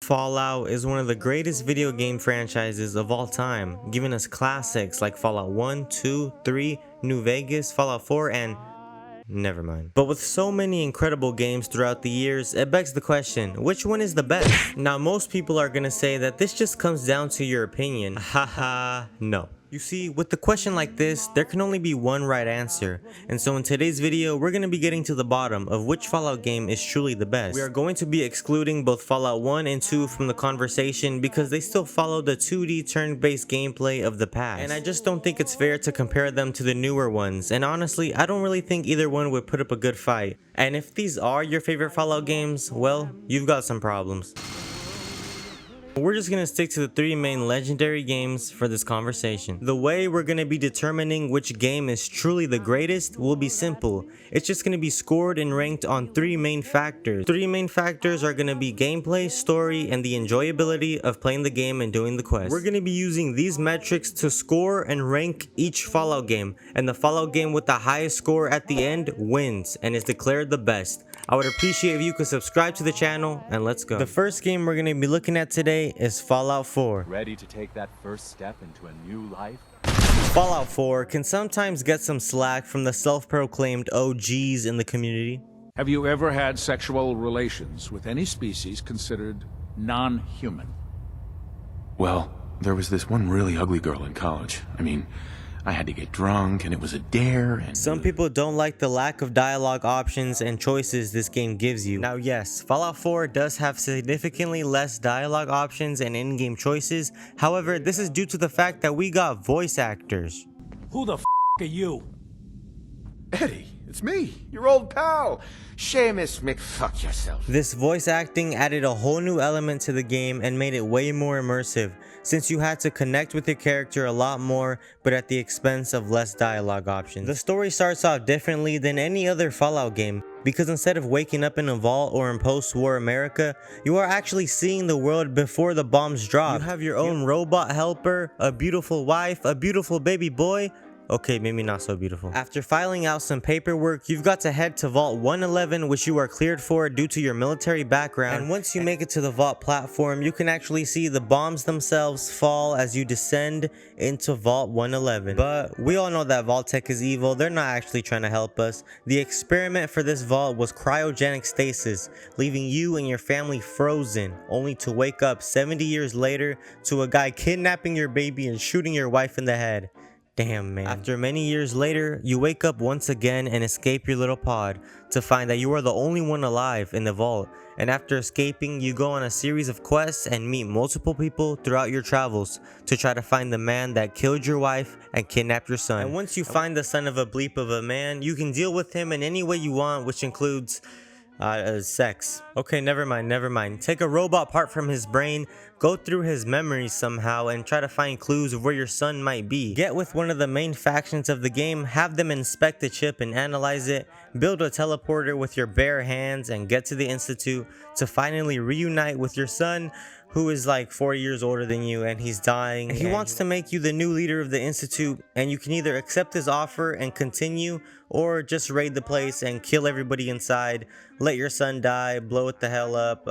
Fallout is one of the greatest video game franchises of all time, giving us classics like Fallout 1, 2, 3, New Vegas, Fallout 4, and never mind. But with so many incredible games throughout the years, it begs the question, which one is the best? Now, most people are gonna say that this just comes down to your opinion. Haha, no. You see, with the question like this, there can only be one right answer. And so in today's video, we're going to be getting to the bottom of which Fallout game is truly the best. We are going to be excluding both Fallout 1 and 2 from the conversation because they still follow the 2D turn-based gameplay of the past. And I just don't think it's fair to compare them to the newer ones. And honestly, I don't really think either one would put up a good fight. And if these are your favorite Fallout games, well, you've got some problems. We're just gonna stick to the three main legendary games for this conversation. The way we're gonna be determining which game is truly the greatest will be simple. It's just gonna be scored and ranked on three main factors. Three main factors are gonna be gameplay, story, and the enjoyability of playing the game and doing the quest. We're gonna be using these metrics to score and rank each Fallout game, and the Fallout game with the highest score at the end wins and is declared the best. I would appreciate if you could subscribe to the channel, and let's go. The first game we're going to be looking at today is Fallout 4. Ready to take that first step into a new life? Fallout 4 can sometimes get some slack from the self-proclaimed OGs in the community. Have you ever had sexual relations with any species considered non-human? Well, there was this one really ugly girl in college. I mean, I had to get drunk, and it was a dare, and... Some people don't like the lack of dialogue options and choices this game gives you. Now yes, Fallout 4 does have significantly less dialogue options and in-game choices. However, this is due to the fact that we got voice actors. Who the f*** are you? Eddie, it's me, your old pal, Seamus McFuck yourself. This voice acting added a whole new element to the game and made it way more immersive, since you had to connect with your character a lot more, but at the expense of less dialogue options. The story starts off differently than any other Fallout game, because instead of waking up in a vault or in post-war America, you are actually seeing the world before the bombs drop. You have your own robot helper, a beautiful wife, a beautiful baby boy. Okay, maybe not so beautiful. After filing out some paperwork, you've got to head to Vault 111, which you are cleared for due to your military background. And once you make it to the vault platform, you can actually see the bombs themselves fall as you descend into Vault 111. But we all know that Vault-Tec is evil. They're not actually trying to help us. The experiment for this vault was cryogenic stasis, leaving you and your family frozen, only to wake up 70 years later to a guy kidnapping your baby and shooting your wife in the head. Damn, man. After many years later, you wake up once again and escape your little pod to find that you are the only one alive in the vault. And after escaping, you go on a series of quests and meet multiple people throughout your travels to try to find the man that killed your wife and kidnapped your son. And once you find the son of a bleep of a man, you can deal with him in any way you want, which includes sex. Okay, never mind. Take a robot part from his brain, go through his memories somehow, and try to find clues of where your son might be. Get with one of the main factions of the game, have them inspect the chip and analyze it, build a teleporter with your bare hands, and get to the Institute to finally reunite with your son, who is like 4 years older than you, and he's dying. He wants to make you the new leader of the Institute, and you can either accept his offer and continue, or just raid the place and kill everybody inside, let your son die, blow it the hell up,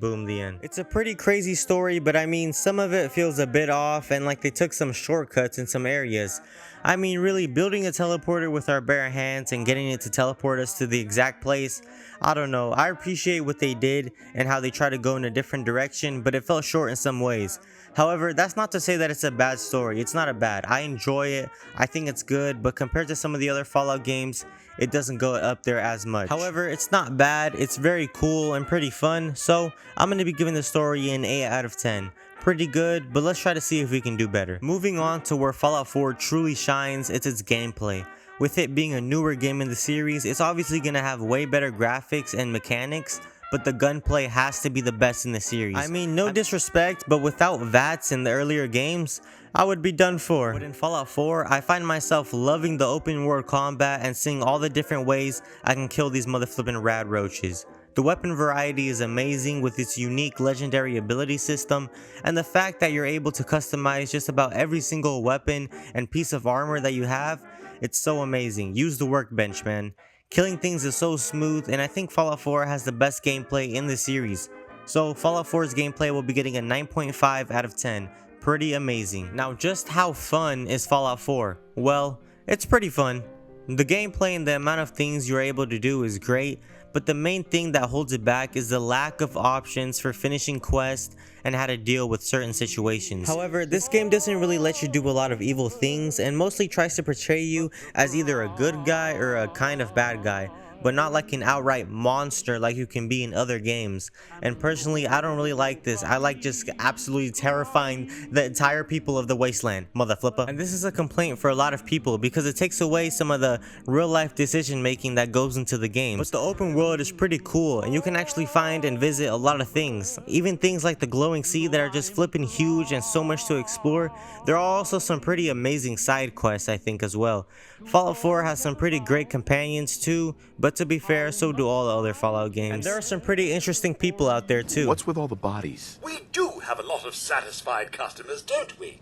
boom, the end. It's a pretty crazy story, but I mean, some of it feels a bit off, and like they took some shortcuts in some areas. I mean, really, building a teleporter with our bare hands and getting it to teleport us to the exact place, I don't know. I appreciate what they did and how they try to go in a different direction, but it fell short in some ways. However, that's not to say that it's a bad story. It's not a bad. I enjoy it. I think it's good, but compared to some of the other Fallout games, it doesn't go up there as much. However, it's not bad. It's very cool and pretty fun, so I'm going to be giving the story an 8 out of 10. Pretty good, but let's try to see if we can do better. Moving on to where Fallout 4 truly shines, it's its gameplay. With it being a newer game in the series, it's obviously going to have way better graphics and mechanics, but the gunplay has to be the best in the series. I mean, no disrespect, but without VATS in the earlier games, I would be done for. But in Fallout 4, I find myself loving the open world combat and seeing all the different ways I can kill these motherflippin' rad roaches. The weapon variety is amazing with its unique legendary ability system, and the fact that you're able to customize just about every single weapon and piece of armor that you have, it's so amazing. Use the workbench, man. Killing things is so smooth, and I think Fallout 4 has the best gameplay in the series. So Fallout 4's gameplay will be getting a 9.5 out of 10. Pretty amazing. Now just how fun is Fallout 4? Well, it's pretty fun. The gameplay and the amount of things you're able to do is great, but the main thing that holds it back is the lack of options for finishing quests and how to deal with certain situations. However, this game doesn't really let you do a lot of evil things and mostly tries to portray you as either a good guy or a kind of bad guy, but not like an outright monster like you can be in other games. And personally, I don't really like this. I like just absolutely terrifying the entire people of the wasteland, mother flipper. And this is a complaint for a lot of people because it takes away some of the real life decision making that goes into the game. But the open world is pretty cool and you can actually find and visit a lot of things. Even things like the glowing sea that are just flipping huge and so much to explore. There are also some pretty amazing side quests, I think, as well. Fallout 4 has some pretty great companions too, but to be fair, so do all the other Fallout games. And there are some pretty interesting people out there too. What's with all the bodies? We do have a lot of satisfied customers, don't we?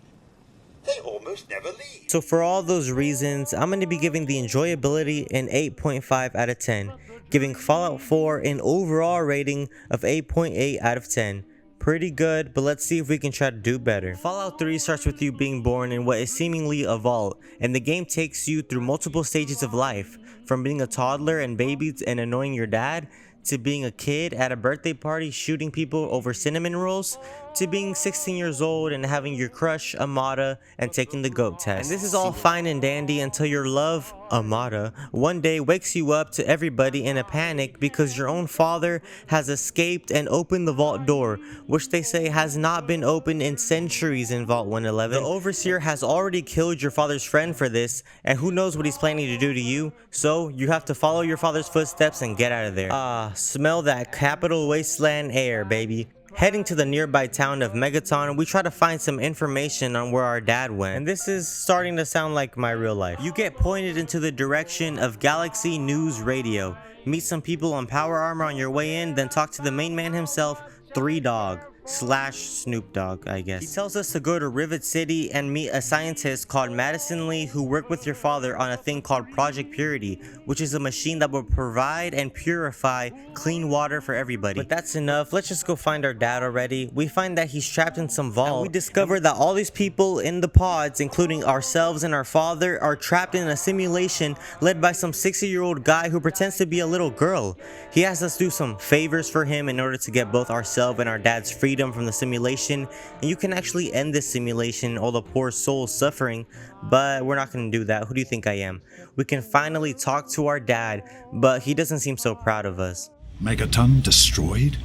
They almost never leave. So for all those reasons, I'm going to be giving the enjoyability an 8.5 out of 10, giving Fallout 4 an overall rating of 8.8 out of 10. Pretty good, but let's see if we can try to do better. Fallout 3 starts with you being born in what is seemingly a vault, and the game takes you through multiple stages of life, from being a toddler and baby and annoying your dad, to being a kid at a birthday party shooting people over cinnamon rolls, to being 16 years old and having your crush Amada and taking the GOAT test. And this is all fine and dandy until your love, Amada, one day wakes you up to everybody in a panic because your own father has escaped and opened the vault door, which they say has not been opened in centuries in Vault 111. The Overseer has already killed your father's friend for this, and who knows what he's planning to do to you, so you have to follow your father's footsteps and get out of there. Smell that capital wasteland air, baby. Heading to the nearby town of Megaton, we try to find some information on where our dad went. And this is starting to sound like my real life. You get pointed into the direction of Galaxy News Radio. Meet some people on Power Armor on your way in, then talk to the main man himself, 3Dog. / Snoop Dogg, I guess. He tells us to go to Rivet City and meet a scientist called Madison Lee who worked with your father on a thing called Project Purity, which is a machine that will provide and purify clean water for everybody. But that's enough. Let's just go find our dad already. We find that he's trapped in some vault. And we discover that all these people in the pods, including ourselves and our father, are trapped in a simulation led by some 60-year-old guy who pretends to be a little girl. He has us do some favors for him in order to get both ourselves and our dad's freedom from the simulation, and you can actually end this simulation, all the poor souls suffering, but we're not going to do that. Who do you think I am? We can finally talk to our dad, but he doesn't seem so proud of us. Megaton destroyed?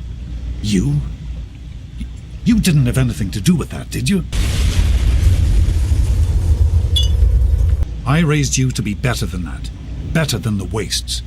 You? You didn't have anything to do with that, did you? I raised you to be better than that. Better than the wastes.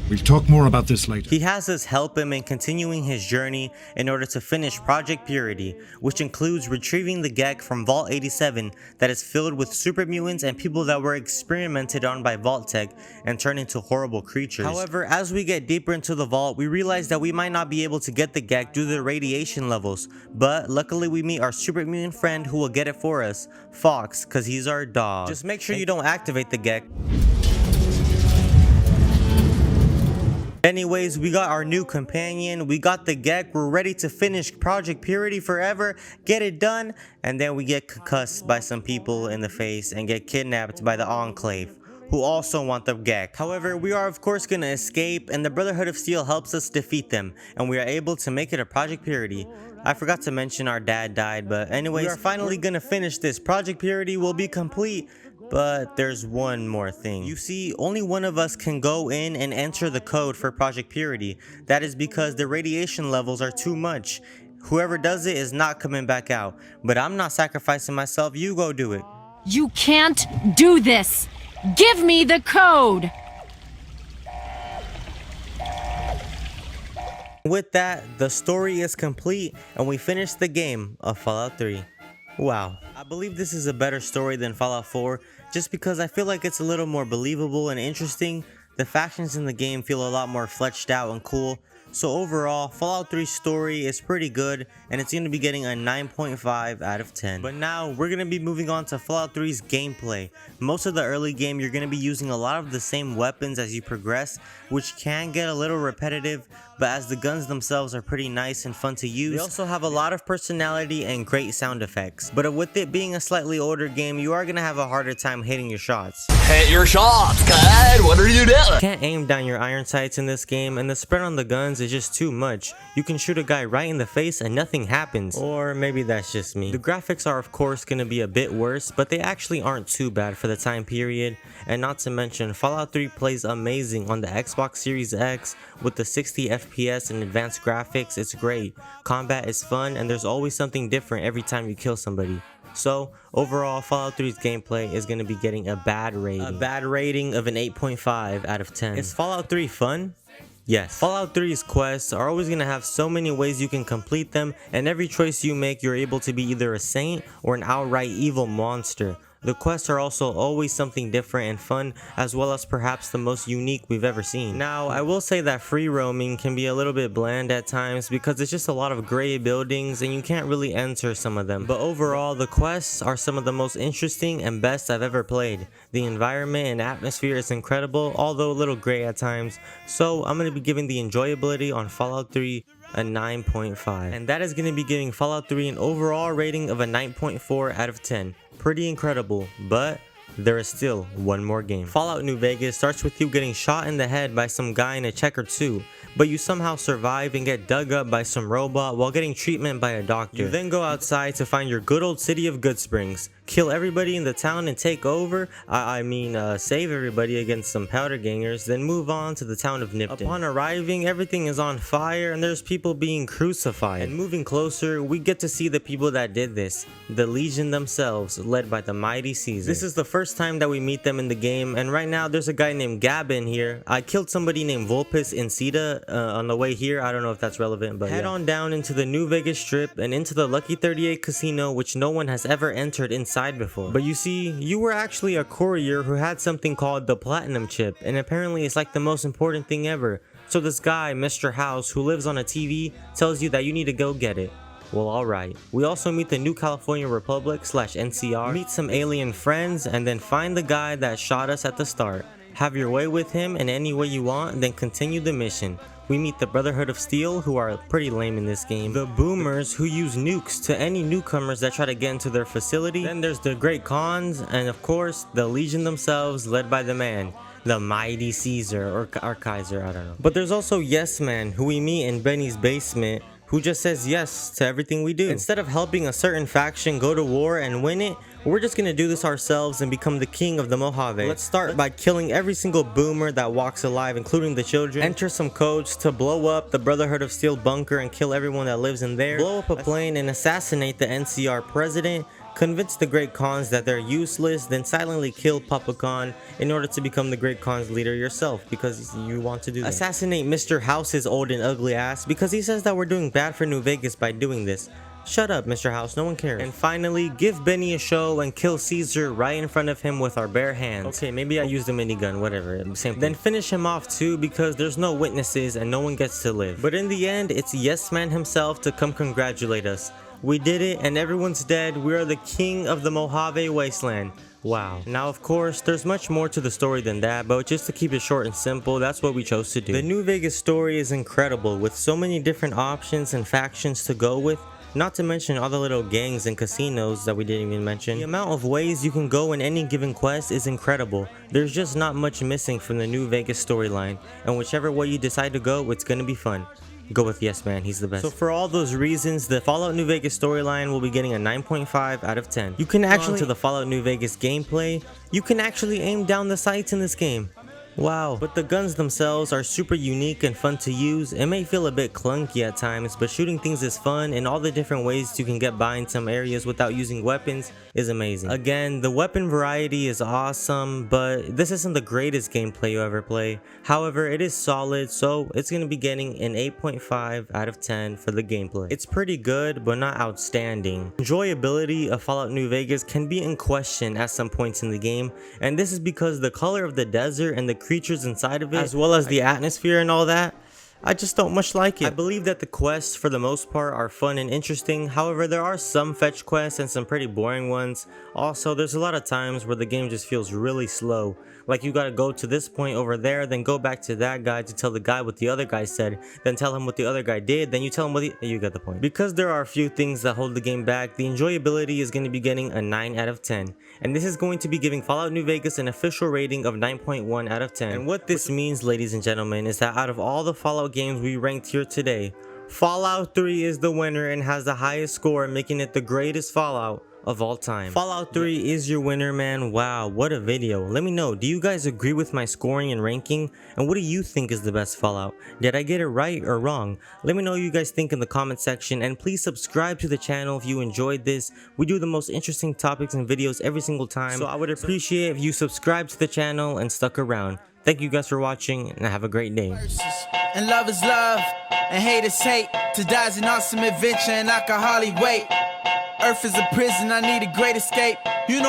We'll talk more about this later. He has us help him in continuing his journey in order to finish Project Purity, which includes retrieving the Gek from Vault 87 that is filled with super mutants and people that were experimented on by Vault-Tec and turned into horrible creatures. However, as we get deeper into the vault, we realize that we might not be able to get the Gek due to the radiation levels, but luckily we meet our super mutant friend who will get it for us, Fox, cause he's our dog. Just make sure you don't activate the Gek. Anyways, we got our new companion, we got the Gek, we're ready to finish Project Purity forever, get it done, and then we get concussed by some people in the face and get kidnapped by the Enclave, who also want the Gek. However, we are of course gonna escape, and the Brotherhood of Steel helps us defeat them, and we are able to make it a Project Purity. I forgot to mention our dad died, but anyways, we are finally gonna finish this. Project Purity will be complete. But there's one more thing. You see, only one of us can go in and enter the code for Project Purity. That is because the radiation levels are too much. Whoever does it is not coming back out. But I'm not sacrificing myself, you go do it. You can't do this! Give me the code! With that, the story is complete and we finished the game of Fallout 3. Wow, I believe this is a better story than Fallout 4 just because I feel like it's a little more believable and interesting. The factions in the game feel a lot more fleshed out and cool. So overall, Fallout 3 story is pretty good, and it's going to be getting a 9.5 out of 10. But now we're going to be moving on to Fallout 3's gameplay. Most of the early game, you're going to be using a lot of the same weapons as you progress, which can get a little repetitive, but as the guns themselves are pretty nice and fun to use, they also have a lot of personality and great sound effects. But with it being a slightly older game, you are going to have a harder time hitting your shots. Hit your shots, kid! What are you doing? You can't aim down your iron sights in this game, and the spread on the guns is just too much. You can shoot a guy right in the face and nothing happens. Or maybe that's just me. The graphics are of course going to be a bit worse, but they actually aren't too bad for the time period. And not to mention, Fallout 3 plays amazing on the Xbox Series X with the 60 FPS and advanced graphics. It's great. Combat is fun, and there's always something different every time you kill somebody. So overall, Fallout 3's gameplay is going to be getting a bad rating. A bad rating of an 8.5 out of 10. Is Fallout 3 fun? Yes. Fallout 3's quests are always going to have so many ways you can complete them, and every choice you make, you're able to be either a saint or an outright evil monster. The quests are also always something different and fun, as well as perhaps the most unique we've ever seen. Now, I will say that free roaming can be a little bit bland at times because it's just a lot of gray buildings and you can't really enter some of them. But overall, the quests are some of the most interesting and best I've ever played. The environment and atmosphere is incredible, although a little gray at times. So I'm going to be giving the enjoyability on Fallout 3 a 9.5. And that is going to be giving Fallout 3 an overall rating of a 9.4 out of 10. Pretty incredible, but there is still one more game. Fallout New Vegas starts with you getting shot in the head by some guy in a checkered suit, but you somehow survive and get dug up by some robot while getting treatment by a doctor. You then go outside to find your good old city of Goodsprings, kill everybody in the town and take over, save everybody against some powder gangers, then move on to the town of Nipton. Upon arriving, everything is on fire and there's people being crucified. And moving closer, we get to see the people that did this, the Legion themselves, led by the mighty Caesar. This is the first time that we meet them in the game, and right now there's a guy named Gabin here. I killed somebody named Vulpes Incida on the way here. I don't know if that's relevant, but head on down into the New Vegas Strip and into the Lucky 38 Casino, which no one has ever entered inside before. But you see, you were actually a courier who had something called the Platinum Chip, and apparently it's like the most important thing ever. So this guy, Mr. House, who lives on a TV, tells you that you need to go get it. Well, alright. We also meet the New California Republic / NCR, meet some alien friends, and then find the guy that shot us at the start. Have your way with him in any way you want, then continue the mission. We meet the Brotherhood of Steel, who are pretty lame in this game. The Boomers, who use nukes to any newcomers that try to get into their facility. Then there's the Great Khans, and of course, the Legion themselves, led by the man, the mighty Caesar, or Kaiser, I don't know. But there's also Yes Man, who we meet in Benny's basement, who just says yes to everything we do. Instead of helping a certain faction go to war and win it, we're just gonna do this ourselves and become the king of the Mojave. Let's start by killing every single boomer that walks alive, including the children. Enter some codes to blow up the Brotherhood of Steel bunker and kill everyone that lives in there. Blow up a plane and assassinate the NCR president. Convince the Great Khans that they're useless, then silently kill Papa Khan in order to become the Great Khan's leader yourself, because you want to do that. Assassinate Mr. House's old and ugly ass, because he says that we're doing bad for New Vegas by doing this. Shut up, Mr. House, no one cares. And finally, give Benny a show and kill Caesar right in front of him with our bare hands. Okay, maybe I used a minigun, whatever, same thing. Then finish him off too, because there's no witnesses and no one gets to live. But in the end, it's Yes Man himself to come congratulate us. We did it and everyone's dead. We are the king of the Mojave Wasteland. Wow. Now of course, there's much more to the story than that, but just to keep it short and simple, that's what we chose to do. The New Vegas story is incredible, with so many different options and factions to go with. Not to mention all the little gangs and casinos that we didn't even mention. The amount of ways you can go in any given quest is incredible. There's just not much missing from the New Vegas storyline, and whichever way you decide to go, it's gonna be fun. Go with Yes Man, he's the best. So for all those reasons, the Fallout New Vegas storyline will be getting a 9.5 out of 10. You can actually, to the Fallout New Vegas gameplay, you can actually aim down the sights in this game. Wow. But the guns themselves are super unique and fun to use. It may feel a bit clunky at times, but shooting things is fun, and all the different ways you can get by in some areas without using weapons is amazing. Again, the weapon variety is awesome, but this isn't the greatest gameplay you ever play. However, it is solid, so it's going to be getting an 8.5 out of 10 for the gameplay. It's pretty good, but not outstanding. Enjoyability of Fallout New Vegas can be in question at some points in the game, and this is because the color of the desert and the creatures inside of it, as well as the atmosphere and all that, I just don't much like it. I believe that the quests for the most part are fun and interesting, however there are some fetch quests and some pretty boring ones. Also, there's a lot of times where the game just feels really slow, like you gotta go to this point over there, then go back to that guy to tell the guy what the other guy said, then tell him what the other guy did, then you tell him what you get the point. Because there are a few things that hold the game back, the enjoyability is going to be getting a 9 out of 10, and this is going to be giving Fallout New Vegas an official rating of 9.1 out of 10. And what this means, ladies and gentlemen, is that out of all the Fallout games we ranked here today, Fallout 3 is the winner and has the highest score, making it the greatest Fallout of all time. Fallout 3 is your winner, man. Wow, what a video. Let me know, do you guys agree with my scoring and ranking? And what do you think is the best Fallout? Did I get it right or wrong? Let me know what you guys think in the comment section, and please subscribe to the channel if you enjoyed this. We do the most interesting topics and videos every single time, so I would appreciate if you subscribe to the channel and stuck around. Thank you guys for watching, and have a great day. And love is love, and hate is hate. To die is an awesome adventure, and I can hardly wait. Earth is a prison, I need a great escape. You know